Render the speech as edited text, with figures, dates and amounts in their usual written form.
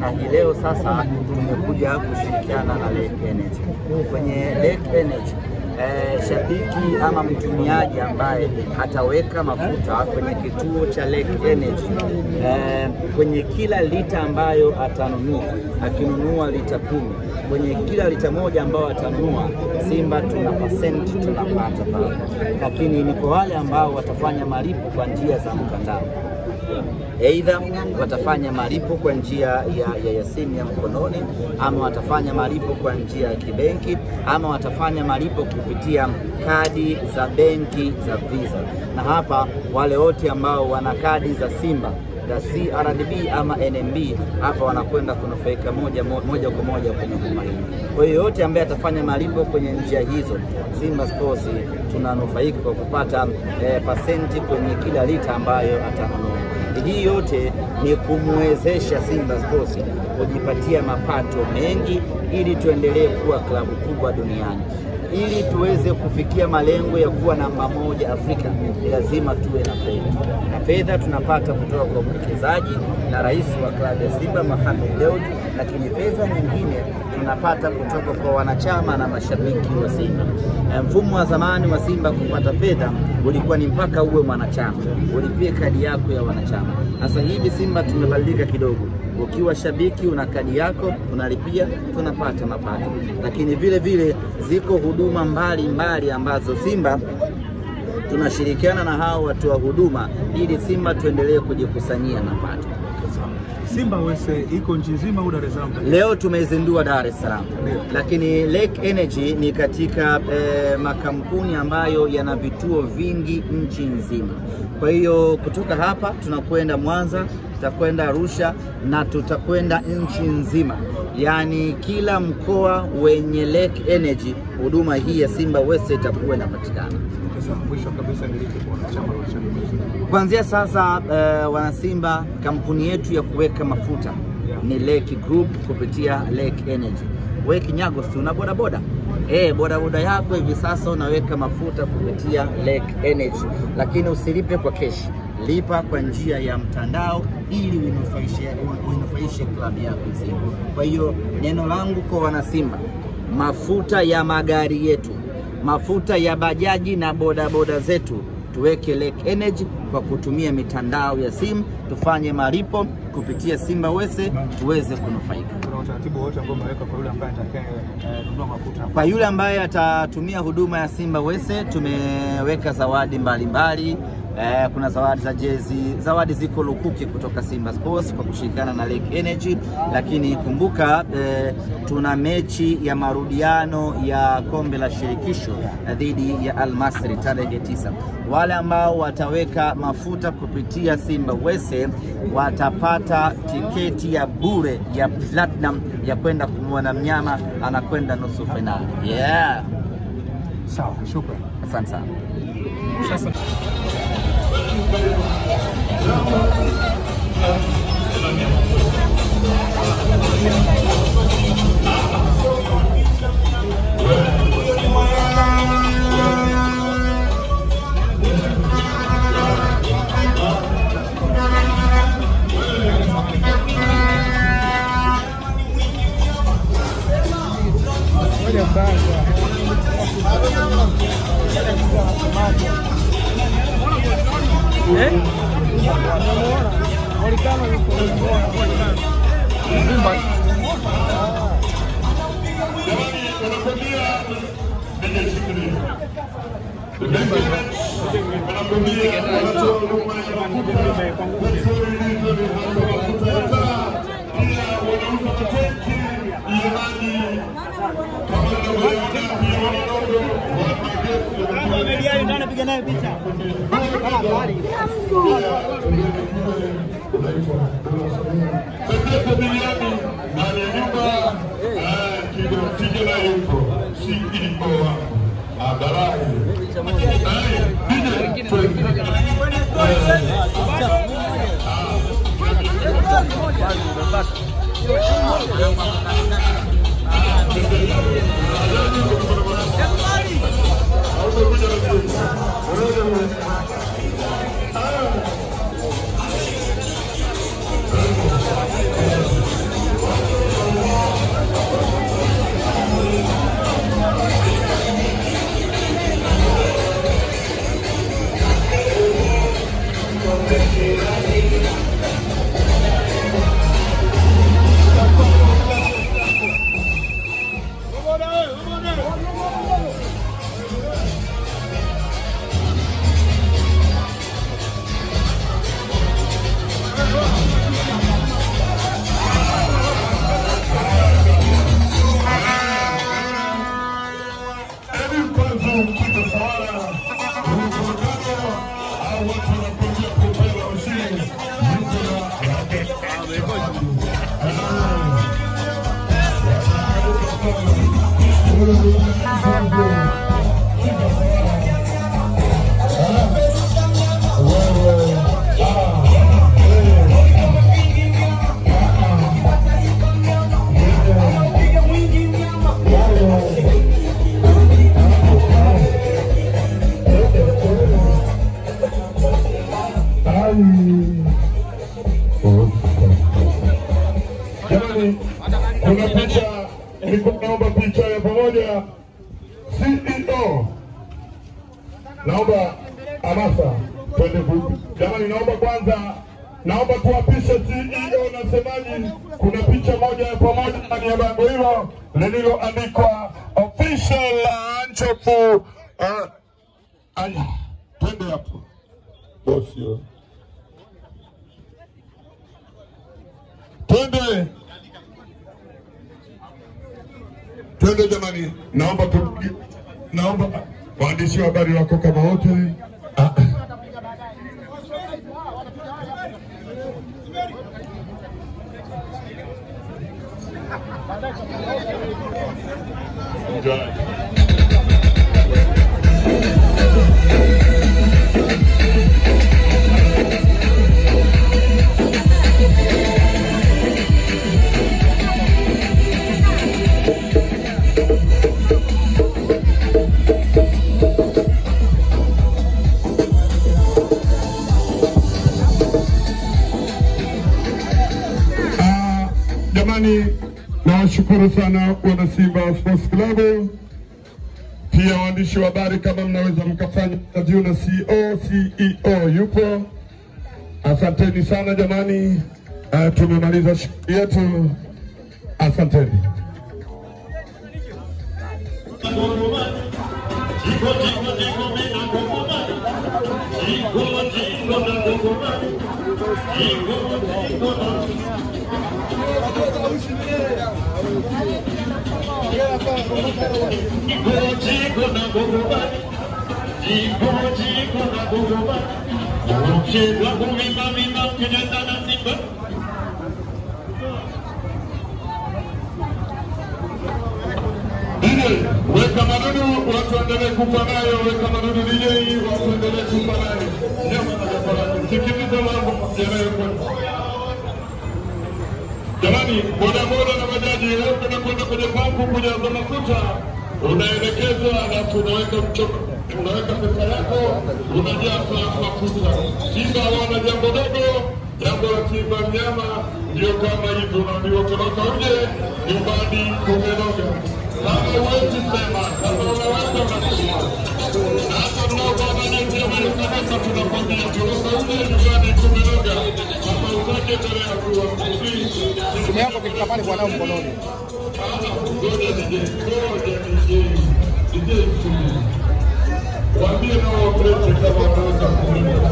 na hii leo sasa tumekuja kushirikiana na Lake Energy. Kwenye Lake Energy shabiki ama mtumiaji ambaye ataweka mafuta kwenye kituo cha Lake Energy, kwenye kila lita ambayo atanunua, akinunua lita 10, kwenye kila lita moja ambayo atanunua, Simba tuna percent tunapata pale. Lakini ni kwa wale ambao watafanya malipo kwa njia za mtandao, aidha watafanya malipo kwa njia ya simu ya mkononi, ama watafanya malipo kwa njia ya kibenki, ama watafanya malipo kupitia kadi za benki za Visa. Na hapa wale wote ambao wana kadi za Simba za CRDB ama NMB, hapa wanakwenda kunufaika moja kwa moja kwenye huduma hii. Kwa hiyo yote ambaye atafanya malipo kwenye njia hizo, Simba Sports tunanufaika kwa kupata pasenti kwenye kila lita ambayo atanunua. Hii yote ni kumwezesha Simba Sports kujipatia mapato mengi ili tuendelee kuwa klabu kubwa duniani. Ili tuweze kufikia malengo ya kuwa namba 1 Afrika, lazima tuwe na fedha. Na fedha tunapata kutoka kwa mwekezaji na rais wa klabu ya Simba Mohamed Dewji, lakini fedha nyingine tunapata kutoka kwa wanachama na mashabiki wa Simba. Mfumo wa zamani wa Simba kupata fedha ulikuwa ni mpaka uwe mwanachama, ulipie kadi yako ya wanachama. Sasa hivi Simba tumebadilika kidogo. Ukiwa shabiki una kadi yako, unalipia, tunapata mapato. Lakini vile vile ziko huduma mbali ambazo Simba tunashirikiana na hao watu wa huduma ili Simba tuendelee kujikusanyia mapato. Simba Wese iko nchi nzima au Dar es Salaam? Leo tumezindua Dar es Salaam. Lakini Lake Energy ni katika makampuni ambayo yana vituo vingi nchi nzima. Kwa hiyo kutoka hapa tunakwenda Mwanza, tutakwenda Arusha na tutakwenda nchi nzima. Yani kila mkoa wenye Lake Energy huduma hii ya Simba Wese itakuwa inapatikana. Mwisho kabisa kuanzia sasa wanasimba, kampuni yetu ya kuweka mafuta ni Lake Group kupitia Lake Energy. Wewe kinyago si una bodaboda? Bodaboda yako hivi sasa unaweka mafuta kupitia Lake Energy, lakini usilipe kwa cash. Lipa kwa njia ya mtandao ili unufaishe klabu yako Simba. Kwa hiyo neno langu kwa wanasimba, mafuta ya magari yetu, mafuta ya bajaji na bodaboda zetu tuweke Lake Energy kwa kutumia mitandao ya simu, tufanye malipo kupitia Simba Wese tuweze kunufaika. Kuna utaratibu wote ambao umeweka kwa yule ambaye atakayenunua mafuta? Kwa yule ambaye atatumia huduma ya Simba Wese tumeweka zawadi mbalimbali. Kuna zawadi za jezi, zawadi ziko lukuki kutoka Simba Sports kwa kushirikiana na Lake Energy. Lakini kumbuka tuna mechi ya marudiano ya kombe la shirikisho dhidi ya Al Masry tarehe 9. Wale ambao wataweka mafuta kupitia Simba Wese watapata tiketi ya bure ya platinum ya kwenda kumwona mnyama anakwenda nusu finali. Sawa, shukrani. Asante sana. Sasa Kuna picha, naomba picha ya pamoja. CEO, naomba Amasa, twende vupi. Jamani, naomba tuwapishe CEO na semaji. Kuna picha moja ya pamoja ndani ya bango hilo lililoandikwa official Anchofu. Aya, twende hapo bosi, twende jamani, naomba waandishi wa habari wako kama wote. Jamani, nawashukuru sana wana Simba Sports Club. Pia waandishi wa habari, kama mnaweza mkafanya interview na CEO yupo. Asanteni sana jamani, tumemaliza shughuli yetu. Asanteni. Weka madudu, watu endelee kupa nayo. Weka madudu DJ, watu endelee kupa nayo. Nyama na chakula. Sikiliza mambo yanayokwenda. Jamani, bodaboda na bajaji, leo tunakwenda kwenye pampu kujaza mafuta. Unaelekezwa alafu unaweka pesa yako, unajaza mafuta. Simba wana jambo dogo, jambo la Simba mnyama, ndio kama hivyo unaambiwa kutoka uje nyumbani kumenoga. Kama uwezi sema, kama unaweza unasema. Na hata tunaokuwa njia Marekani tunakwambia kutoka uje nyumbani kumenoga. Kama utake tolea kuwa mkuli. Simu yako kitika pale kwa nao mkononi. Waambie na waoperate kama wanaweza kulipa.